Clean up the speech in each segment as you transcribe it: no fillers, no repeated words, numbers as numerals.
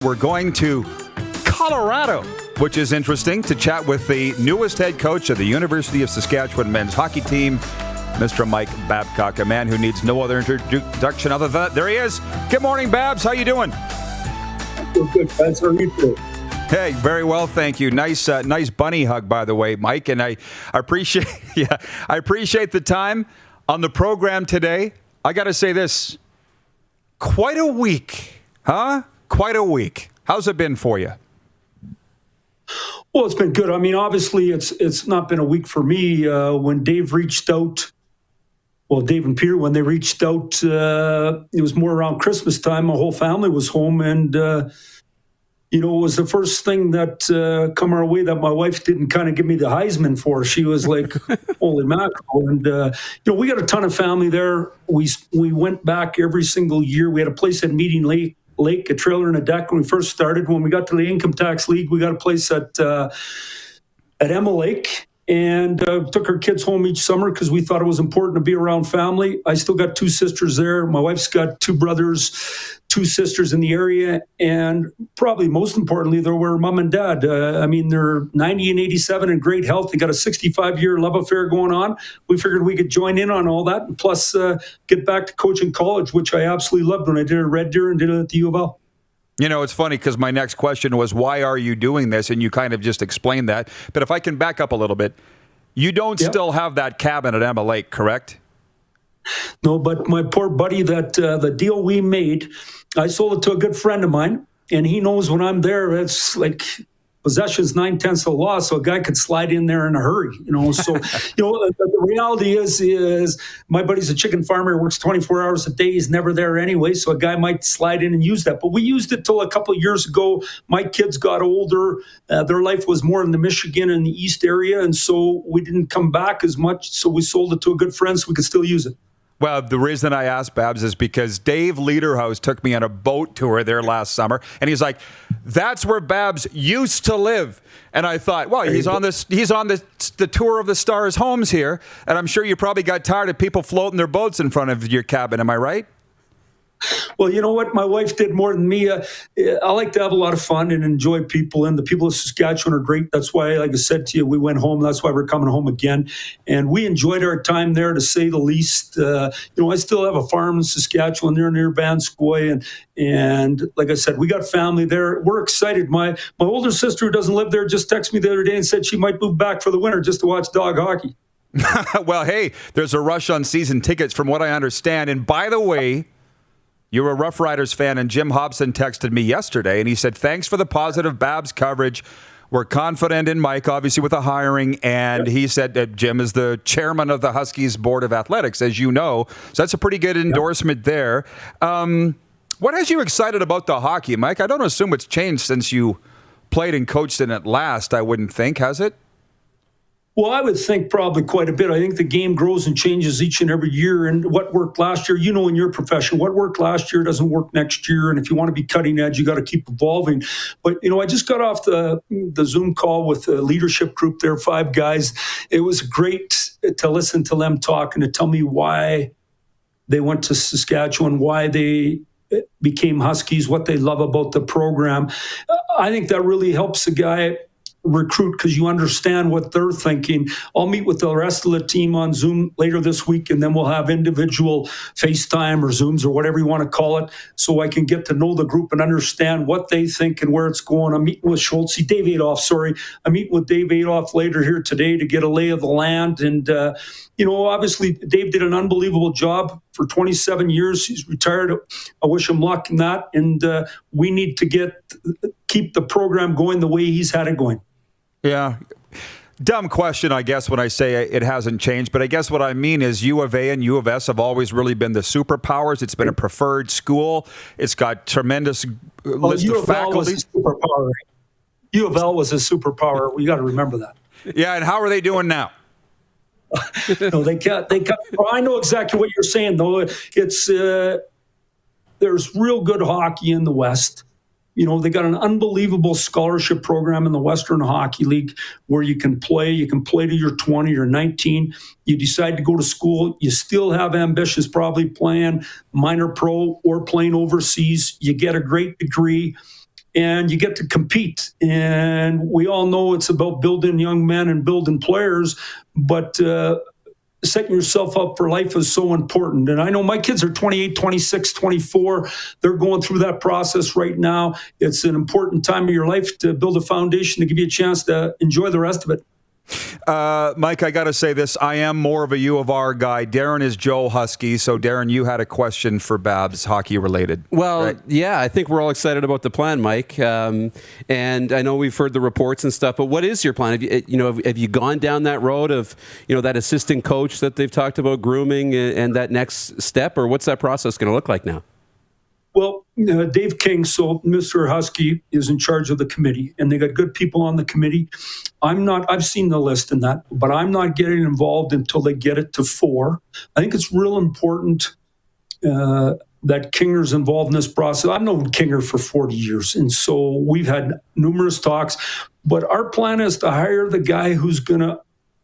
We're going to Colorado, which is interesting, to chat with the newest head coach of the University of Saskatchewan men's hockey team, Mr. Mike Babcock, a man who needs no other introduction other than that. There he is. Good morning, Babs. How you doing? Good, guys. How are you doing? Hey, very well, thank you. Nice bunny hug, by the way, Mike. And I appreciate, I appreciate the time on the program today. I got to say this, quite a week, huh? Quite a week. How's it been for you? Well, it's been good. I mean, obviously, it's not been a week for me. When Dave reached out, Dave and Peter, when they reached out, it was more around Christmas time. My whole family was home, and it was the first thing that come our way that my wife didn't kind of give me the Heisman for. She was like, "Holy mackerel!" And we got a ton of family there. We went back every single year. We had a place at Meeting Lake, a trailer and a deck when we first started. When we got to the Income Tax League, we got a place at Emma Lake, and took our kids home each summer because we thought it was important to be around family. I still got two sisters there. My wife's got two brothers, two sisters in the area, and probably most importantly, they're where mom and dad. They're 90 and 87 in great health. They got a 65-year love affair going on. We figured we could join in on all that, and plus get back to coaching college, which I absolutely loved when I did it at Red Deer and did it at the U of L. It's funny because my next question was, why are you doing this? And you kind of just explained that. But if I can back up a little bit, you don't still have that cabin at Emma Lake, correct? No, but my poor buddy, that the deal we made, I sold it to a good friend of mine, and he knows when I'm there, it's like possession's 9/10 of the law, so a guy could slide in there in a hurry, So, the reality is my buddy's a chicken farmer, works 24 hours a day. He's never there anyway, so a guy might slide in and use that. But we used it till a couple of years ago. My kids got older. Their life was more in the Michigan and the East area, and so we didn't come back as much, so we sold it to a good friend so we could still use it. Well, the reason I asked, Babs, is because Dave Lederhouse took me on a boat tour there last summer, and he's like, "That's where Babs used to live." And I thought, well, he's on the tour of the stars' homes here, and I'm sure you probably got tired of people floating their boats in front of your cabin. Am I right? Well, you know what? My wife did more than me. I like to have a lot of fun and enjoy people, and the people of Saskatchewan are great. That's why, like I said to you, we went home. That's why we're coming home again. And we enjoyed our time there, to say the least. I still have a farm in Saskatchewan there near Vanscoy, and like I said, we got family there. We're excited. My older sister, who doesn't live there, just texted me the other day and said she might move back for the winter just to watch dog hockey. Well, hey, there's a rush on season tickets from what I understand. And by the way, you're a Rough Riders fan, and Jim Hobson texted me yesterday, and he said, "Thanks for the positive Babs coverage. We're confident in Mike, obviously, with the hiring." And he said that Jim is the chairman of the Huskies Board of Athletics, as you know. So that's a pretty good endorsement there. What has you excited about the hockey, Mike? I don't assume it's changed since you played and coached in it last, I wouldn't think. Has it? Well, I would think probably quite a bit. I think the game grows and changes each and every year. And what worked last year, in your profession, what worked last year doesn't work next year. And if you want to be cutting edge, you got to keep evolving. But, I just got off the Zoom call with the leadership group there, 5 guys. It was great to listen to them talk and to tell me why they went to Saskatchewan, why they became Huskies, what they love about the program. I think that really helps a guy recruit because you understand what they're thinking. I'll meet with the rest of the team on Zoom later this week, and then we'll have individual FaceTime or Zooms or whatever you want to call it, so I can get to know the group and understand what they think and where it's going. I'm meeting with Dave Adolph, I'm meeting with Dave Adolph later here today to get a lay of the land. And, obviously Dave did an unbelievable job for 27 years. He's retired. I wish him luck in that. And we need to keep the program going the way he's had it going. Yeah. Dumb question, I guess, when I say it hasn't changed. But I guess what I mean is U of A and U of S have always really been the superpowers. It's been a preferred school. It's got tremendous list of faculty. U of L was a superpower. We got to remember that. Yeah, and how are they doing now? No, they can't. I know exactly what you're saying, though. It's there's real good hockey in the West. They got an unbelievable scholarship program in the Western Hockey League where you can play. You can play to your 20 or 19. You decide to go to school. You still have ambitions, probably playing minor pro or playing overseas. You get a great degree. and you get to compete. And we all know it's about building young men and building players, but setting yourself up for life is so important. And I know my kids are 28, 26, 24. They're going through that process right now. It's an important time of your life to build a foundation to give you a chance to enjoy the rest of it. Mike, I got to say this. I am more of a U of R guy. Darren is Joe Husky. So, Darren, you had a question for Babs, hockey related. Well, right? Yeah, I think we're all excited about the plan, Mike. And I know we've heard the reports and stuff, but what is your plan? Have you gone down that road of, that assistant coach that they've talked about grooming and that next step, or what's that process going to look like now? Well, Dave King, so Mr. Husky is in charge of the committee, and they got good people on the committee. I've seen the list in that, but I'm not getting involved until they get it to 4. I think it's real important that Kinger's involved in this process. I've known Kinger for 40 years, and so we've had numerous talks, but our plan is to hire the guy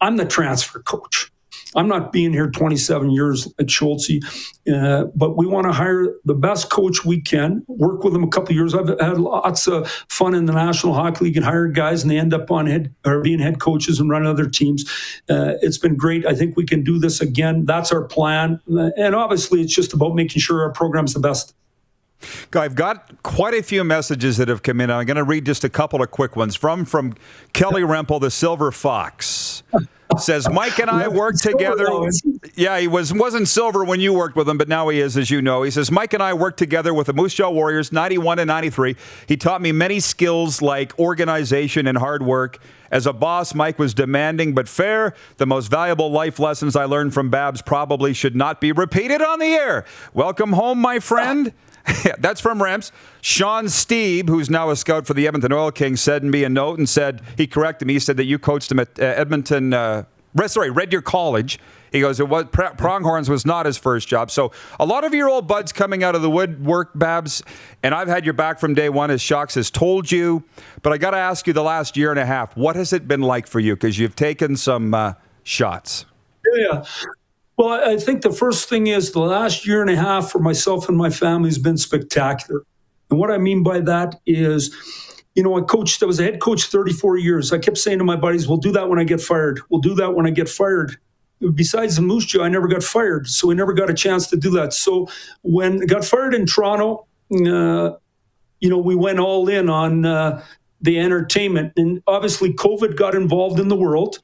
I'm the transfer coach. I'm not being here 27 years at Schultz, but we want to hire the best coach we can, work with him a couple of years. I've had lots of fun in the National Hockey League and hired guys, and they end up being head coaches and run other teams. It's been great. I think we can do this again. That's our plan. And obviously, it's just about making sure our program's the best. I've got quite a few messages that have come in. I'm going to read just a couple of quick ones. From Kelly Rempel, the Silver Fox. Says, Mike and I worked together. Yeah, he wasn't silver when you worked with him, but now he is, as you know. He says, Mike and I worked together with the Moose Jaw Warriors, 91 and 93. He taught me many skills like organization and hard work. As a boss, Mike was demanding but fair. The most valuable life lessons I learned from Babs probably should not be repeated on the air. Welcome home, my friend. That's from Ramps. Sean Steeb, who's now a scout for the Edmonton Oil Kings, sent me a note and said, he corrected me. He said that you coached him at Red Deer College. He goes, Pronghorns was not his first job. So a lot of your old buds coming out of the woodwork, Babs, and I've had your back from day one, as Shocks has told you. But I got to ask you, the last year and a half, what has it been like for you? Because you've taken some shots. Yeah. Well, I think the first thing is the last year and a half for myself and my family has been spectacular. And what I mean by that is, I was a head coach 34 years. I kept saying to my buddies, we'll do that when I get fired. We'll do that when I get fired. Besides the Moose Jaw, I never got fired. So we never got a chance to do that. So when I got fired in Toronto, we went all in on the entertainment. And obviously COVID got involved in the world.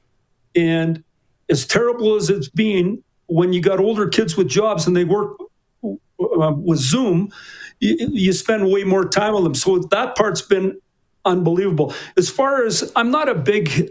And as terrible as it's been, when you got older kids with jobs and they work with Zoom, you spend way more time with them. So that part's been unbelievable. As far as, I'm not a big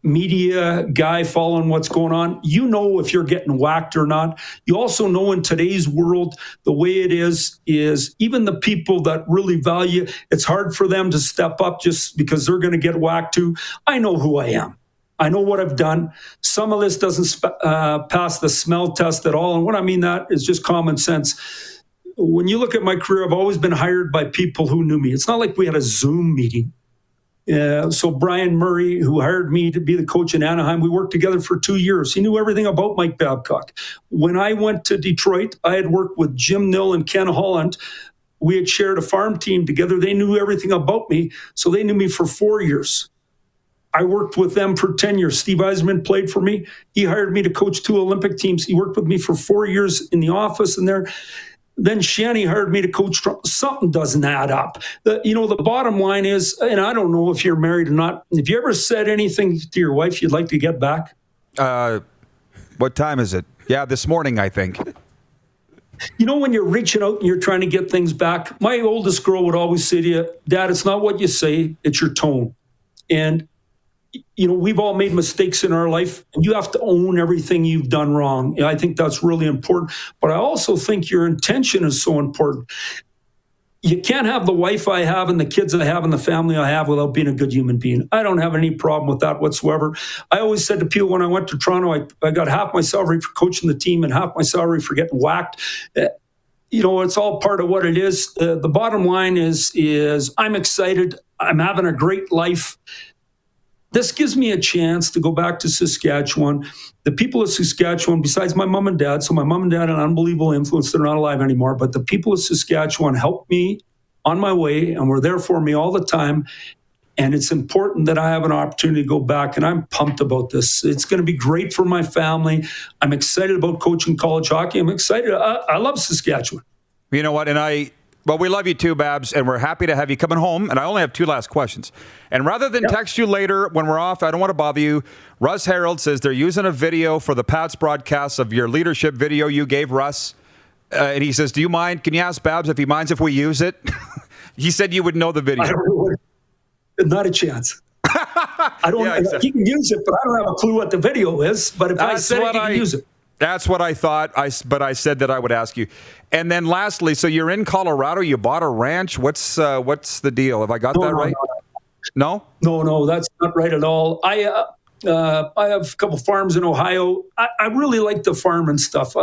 media guy following what's going on. If you're getting whacked or not. You also know in today's world, the way it is even the people that really value, it's hard for them to step up just because they're going to get whacked too. I know who I am. I know what I've done. Some of this doesn't pass the smell test at all. And what I mean that is just common sense. When you look at my career, I've always been hired by people who knew me. It's not like we had a Zoom meeting. So Brian Murray, who hired me to be the coach in Anaheim, we worked together for 2 years. He knew everything about Mike Babcock. When I went to Detroit, I had worked with Jim Nill and Ken Holland. We had shared a farm team together. They knew everything about me. So they knew me for 4 years. I worked with them for 10 years. Steve Yzerman played for me. He hired me to coach 2 Olympic teams. He worked with me for 4 years in the office and there. Then Shanny hired me to coach. Something doesn't add up. The bottom line is, and I don't know if you're married or not, if you ever said anything to your wife you'd like to get back? What time is it? Yeah, this morning, I think. When you're reaching out and you're trying to get things back, my oldest girl would always say to you, Dad, it's not what you say, it's your tone. And we've all made mistakes in our life, and you have to own everything you've done wrong. I think that's really important. But I also think your intention is so important. You can't have the wife I have and the kids I have and the family I have without being a good human being. I don't have any problem with that whatsoever. I always said to people when I went to Toronto, I got half my salary for coaching the team and half my salary for getting whacked. It's all part of what it is. The bottom line is I'm excited. I'm having a great life. This gives me a chance to go back to Saskatchewan. The people of Saskatchewan, besides my mom and dad, so my mom and dad had an unbelievable influence. They're not alive anymore, but the people of Saskatchewan helped me on my way and were there for me all the time. And it's important that I have an opportunity to go back, and I'm pumped about this. It's going to be great for my family. I'm excited about coaching college hockey. I'm excited. I love Saskatchewan. You know what? Well, we love you too, Babs, and we're happy to have you coming home. And I only have 2 last questions. And rather than text you later when we're off, I don't want to bother you. Russ Harold says they're using a video for the Pats broadcast of your leadership video you gave Russ. And he says, do you mind? Can you ask Babs if he minds if we use it? He said you would know the video. I don't know what. Not a chance. I don't. Yeah, exactly. He can use it, but I don't have a clue what the video is. But if I said it, he can use it. That's what I thought. But I said that I would ask you. And then lastly, so you're in Colorado. You bought a ranch. What's the deal? Have I got that right? No. No, that's not right at all. I have a couple farms in Ohio. I really like the farming stuff.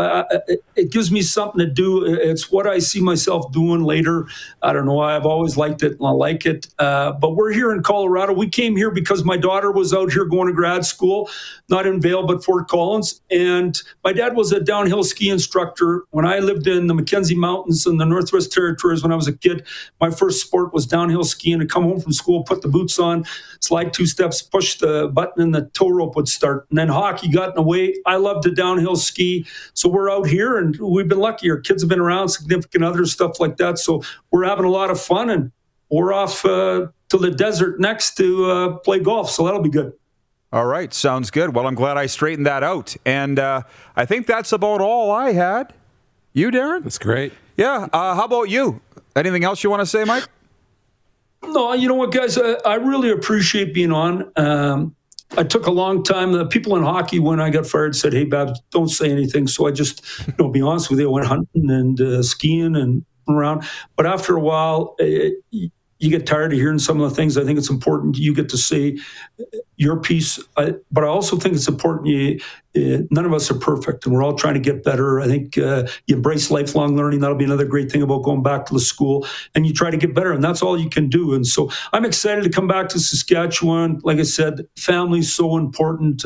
It gives me something to do. It's what I see myself doing later. I don't know. I've always liked it, and I like it. But we're here in Colorado. We came here because my daughter was out here going to grad school, not in Vail, but Fort Collins. And my dad was a downhill ski instructor. When I lived in the Mackenzie Mountains in the Northwest Territories when I was a kid, my first sport was downhill skiing. To come home from school, put the boots on, slide 2 steps, push the button, and the tow rope would start. And then hockey got in the way. I love to downhill ski. So we're out here, and we've been lucky. Our kids have been around, significant others, stuff like that. So we're having a lot of fun, and we're off to the desert next to play golf. So that'll be good. All right. Sounds good. Well, I'm glad I straightened that out. And I think that's about all I had. You, Darren? That's great. Yeah. How about you? Anything else you want to say, Mike? No, you know what, guys? I really appreciate being on. I took a long time. The people in hockey, when I got fired, said, hey, Babs, don't say anything. So I just, be honest with you, I went hunting and skiing and around. But after a while, you get tired of hearing some of the things. I think it's important you get to say your piece. But I also think it's important none of us are perfect, and we're all trying to get better. I think you embrace lifelong learning. That'll be another great thing about going back to the school, and you try to get better, and that's all you can do. And so I'm excited to come back to Saskatchewan. Like I said, family's so important.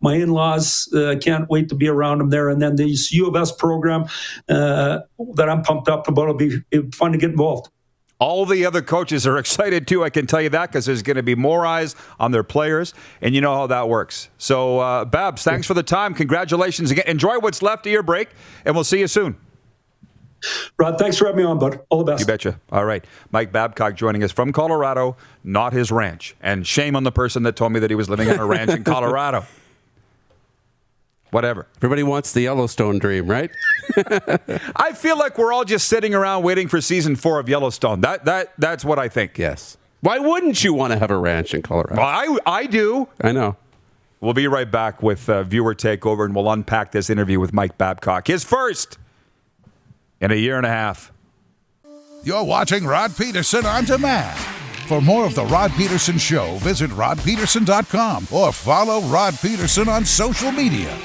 My in-laws, I can't wait to be around them there. And then this U of S program that I'm pumped up about, it'll be fun to get involved. All the other coaches are excited too, I can tell you that, because there's going to be more eyes on their players, and you know how that works. So, Babs, thanks for the time. Congratulations again. Enjoy what's left of your break, and we'll see you soon. Rod, thanks for having me on, bud. All the best. You betcha. All right. Mike Babcock joining us from Colorado, not his ranch. And shame on the person that told me that he was living on a ranch in Colorado. Whatever. Everybody wants the Yellowstone dream, right? I feel like we're all just sitting around waiting for season 4 of Yellowstone. That's what I think. Yes. Why wouldn't you want to have a ranch in Colorado? Well, I do. I know. We'll be right back with Viewer Takeover, and we'll unpack this interview with Mike Babcock. His first in a year and a half. You're watching Rod Pedersen On Demand. For more of The Rod Pedersen Show, visit rodpedersen.com or follow Rod Pedersen on social media.